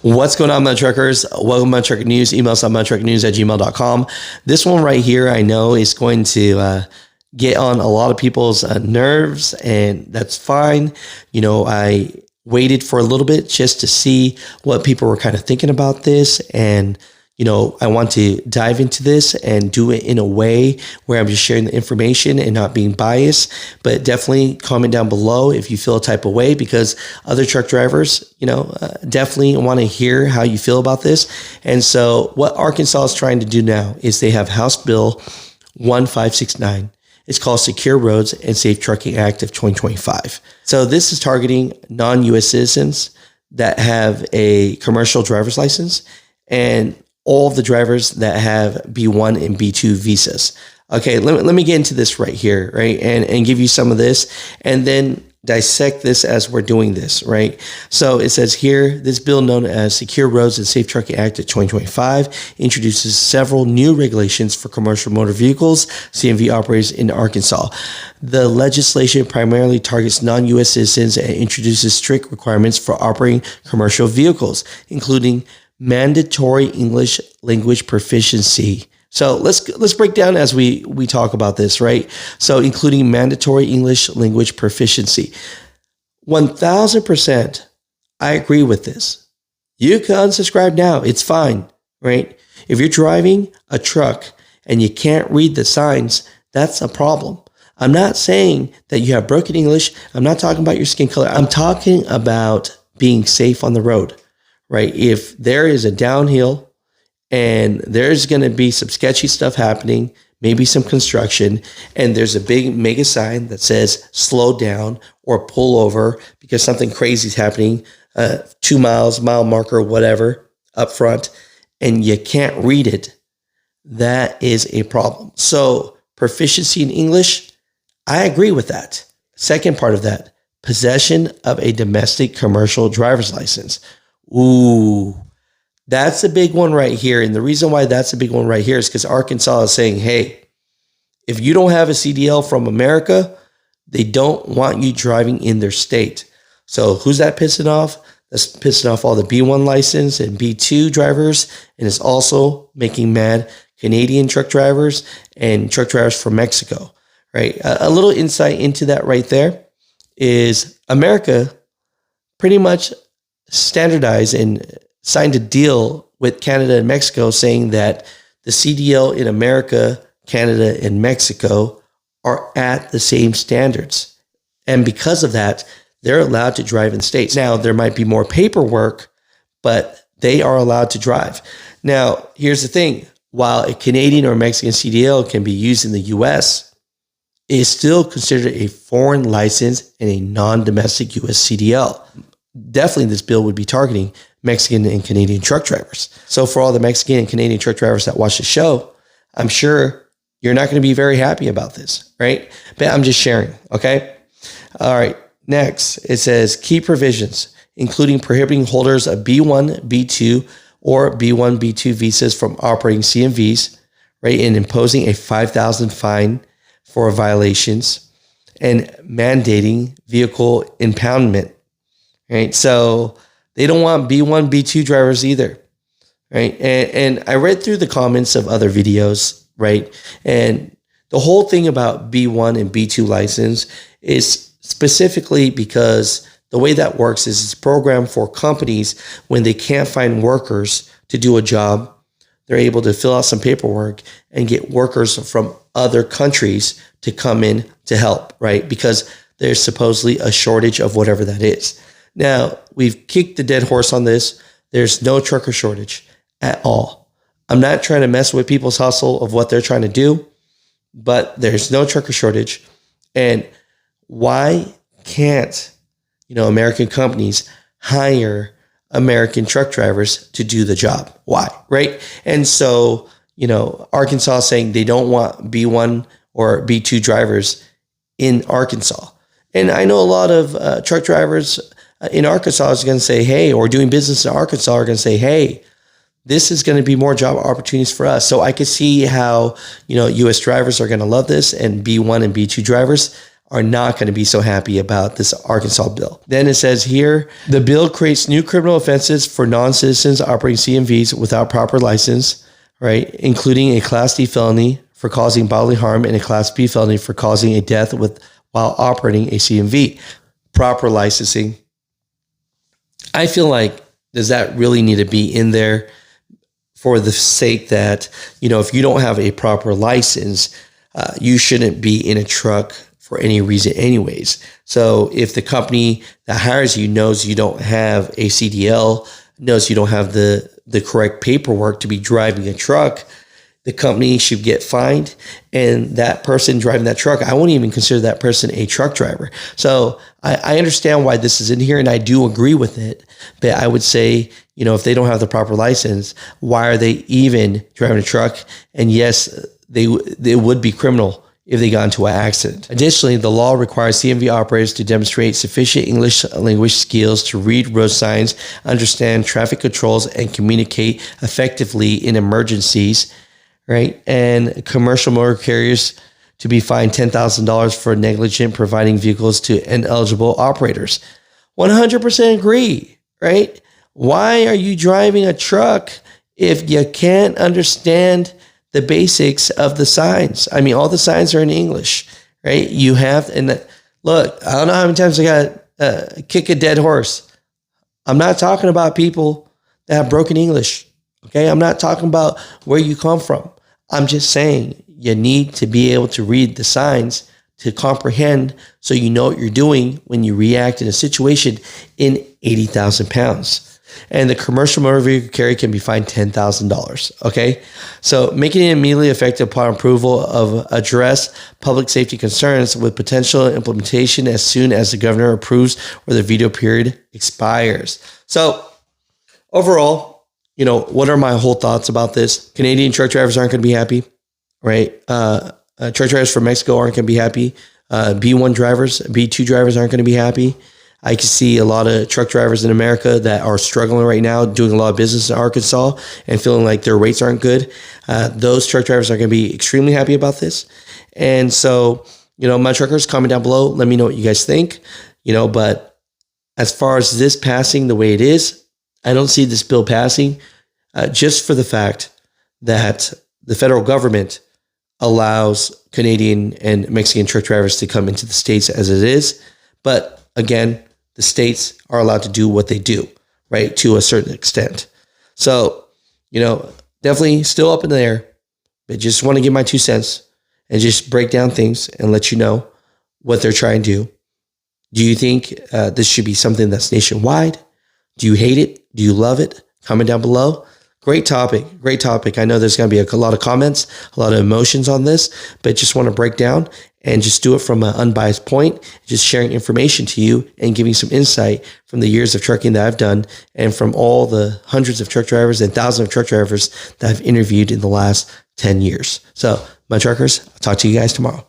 What's going on, Mutha Truckers? Welcome to Trucker News. Email us at muthatruckernews@gmail.com. This one right here, I know is going to get on a lot of people's nerves, and that's fine. You know, I waited for a little bit just to see what people were kind of thinking about this, and you know, I want to dive into this and do it in a way where I'm just sharing the information and not being biased. But definitely comment down below if you feel a type of way, because other truck drivers, you know, definitely want to hear how you feel about this. And so what Arkansas is trying to do now is they have House Bill 1569. It's called Secure Roads and Safe Trucking Act of 2025. So this is targeting non-U.S. citizens that have a commercial driver's license and all of the drivers that have B1 and B2 visas. Okay, let me get into this right here, right? And give you some of this and then dissect this as we're doing this, right? So it says here, this bill known as Secure Roads and Safe Trucking Act of 2025 introduces several new regulations for commercial motor vehicles, CMV operators in Arkansas. The legislation primarily targets non-U.S. citizens and introduces strict requirements for operating commercial vehicles, including mandatory English language proficiency. So let's break down as we talk about this, right? So including mandatory English language proficiency. 1000%, I agree with this. You can unsubscribe now. It's fine, right? If you're driving a truck and you can't read the signs, that's a problem. I'm not saying that you have broken English. I'm not talking about your skin color. I'm talking about being safe on the road. Right? If there is a downhill and there's going to be some sketchy stuff happening, maybe some construction, and there's a big mega sign that says slow down or pull over because something crazy is happening, 2 miles, mile marker, whatever, up front, and you can't read it, that is a problem. So proficiency in English, I agree with that. Second part of that, possession of a domestic commercial driver's license. Ooh, that's a big one right here. And the reason why that's a big one right here is because Arkansas is saying, hey, if you don't have a CDL from America, they don't want you driving in their state. So who's that pissing off? That's pissing off all the B1 license and B2 drivers. And it's also making mad Canadian truck drivers and truck drivers from Mexico, right? A little insight into that right there is America pretty much standardized and signed a deal with Canada and Mexico saying that the CDL in America, Canada, and Mexico are at the same standards. And because of that, they're allowed to drive in states. Now, there might be more paperwork, but they are allowed to drive. Now, here's the thing. While a Canadian or Mexican CDL can be used in the U.S., it is still considered a foreign license and a non-domestic U.S. CDL. Definitely this bill would be targeting Mexican and Canadian truck drivers. So for all the Mexican and Canadian truck drivers that watch the show, I'm sure you're not going to be very happy about this, right? But I'm just sharing, okay? All right, next, it says key provisions, including prohibiting holders of B1, B2, or B1, B2 visas from operating CMVs, right? And imposing a $5,000 fine for violations and mandating vehicle impoundment. Right. So they don't want B1, B2 drivers either. Right. And I read through the comments of other videos. Right. And the whole thing about B1 and B2 license is specifically because the way that works is it's programmed for companies when they can't find workers to do a job. They're able to fill out some paperwork and get workers from other countries to come in to help. Right. Because there's supposedly a shortage of whatever that is. Now, we've kicked the dead horse on this. There's no trucker shortage at all. I'm not trying to mess with people's hustle of what they're trying to do, but there's no trucker shortage. And why can't, American companies hire American truck drivers to do the job? Why, right? And so, Arkansas saying they don't want B1 or B2 drivers in Arkansas. And I know a lot of truck drivers in Arkansas is going to say, hey, or doing business in Arkansas are going to say, hey, this is going to be more job opportunities for us. So I could see how, U.S. drivers are going to love this and B1 and B2 drivers are not going to be so happy about this Arkansas bill. Then it says here, the bill creates new criminal offenses for non-citizens operating CMVs without proper license, right? Including a Class D felony for causing bodily harm and a Class B felony for causing a death while operating a CMV. Proper licensing. I feel like, does that really need to be in there for the sake that, if you don't have a proper license, you shouldn't be in a truck for any reason anyways. So if the company that hires you knows you don't have a CDL, knows you don't have the correct paperwork to be driving a truck, the company should get fined. And that person driving that truck, I won't even consider that person a truck driver. So I understand why this is in here, and I do agree with it. But I would say, if they don't have the proper license, why are they even driving a truck? And yes, they would be criminal if they got into an accident. Additionally, the law requires CMV operators to demonstrate sufficient English language skills to read road signs, understand traffic controls, and communicate effectively in emergencies, right? And commercial motor carriers to be fined $10,000 for negligent providing vehicles to ineligible operators. 100% agree, right? Why are you driving a truck if you can't understand the basics of the signs? I mean, all the signs are in English, right? You have, and look, I don't know how many times I got kick a dead horse. I'm not talking about people that have broken English, okay? I'm not talking about where you come from. I'm just saying you need to be able to read the signs to comprehend so you know what you're doing when you react in a situation in 80,000 pounds. And the commercial motor vehicle carrier can be fined $10,000. Okay. So making it immediately effective upon approval of address public safety concerns with potential implementation as soon as the governor approves or the veto period expires. So overall, what are my whole thoughts about this? Canadian truck drivers aren't going to be happy, right? Truck drivers from Mexico aren't going to be happy. B1 drivers, B2 drivers aren't going to be happy. I can see a lot of truck drivers in America that are struggling right now, doing a lot of business in Arkansas and feeling like their rates aren't good. Those truck drivers are going to be extremely happy about this. And so, my truckers, comment down below. Let me know what you guys think. But as far as this passing the way it is, I don't see this bill passing just for the fact that the federal government allows Canadian and Mexican truck drivers to come into the States as it is. But again, the states are allowed to do what they do, right, to a certain extent. So, definitely still up in the air, but just want to give my 2 cents and just break down things and let you know what they're trying to do. Do you think this should be something that's nationwide? Do you hate it? Do you love it? Comment down below. Great topic. I know there's going to be a lot of comments, a lot of emotions on this, but just want to break down and just do it from an unbiased point, just sharing information to you and giving some insight from the years of trucking that I've done and from all the hundreds of truck drivers and thousands of truck drivers that I've interviewed in the last 10 years. So, my truckers, I'll talk to you guys tomorrow.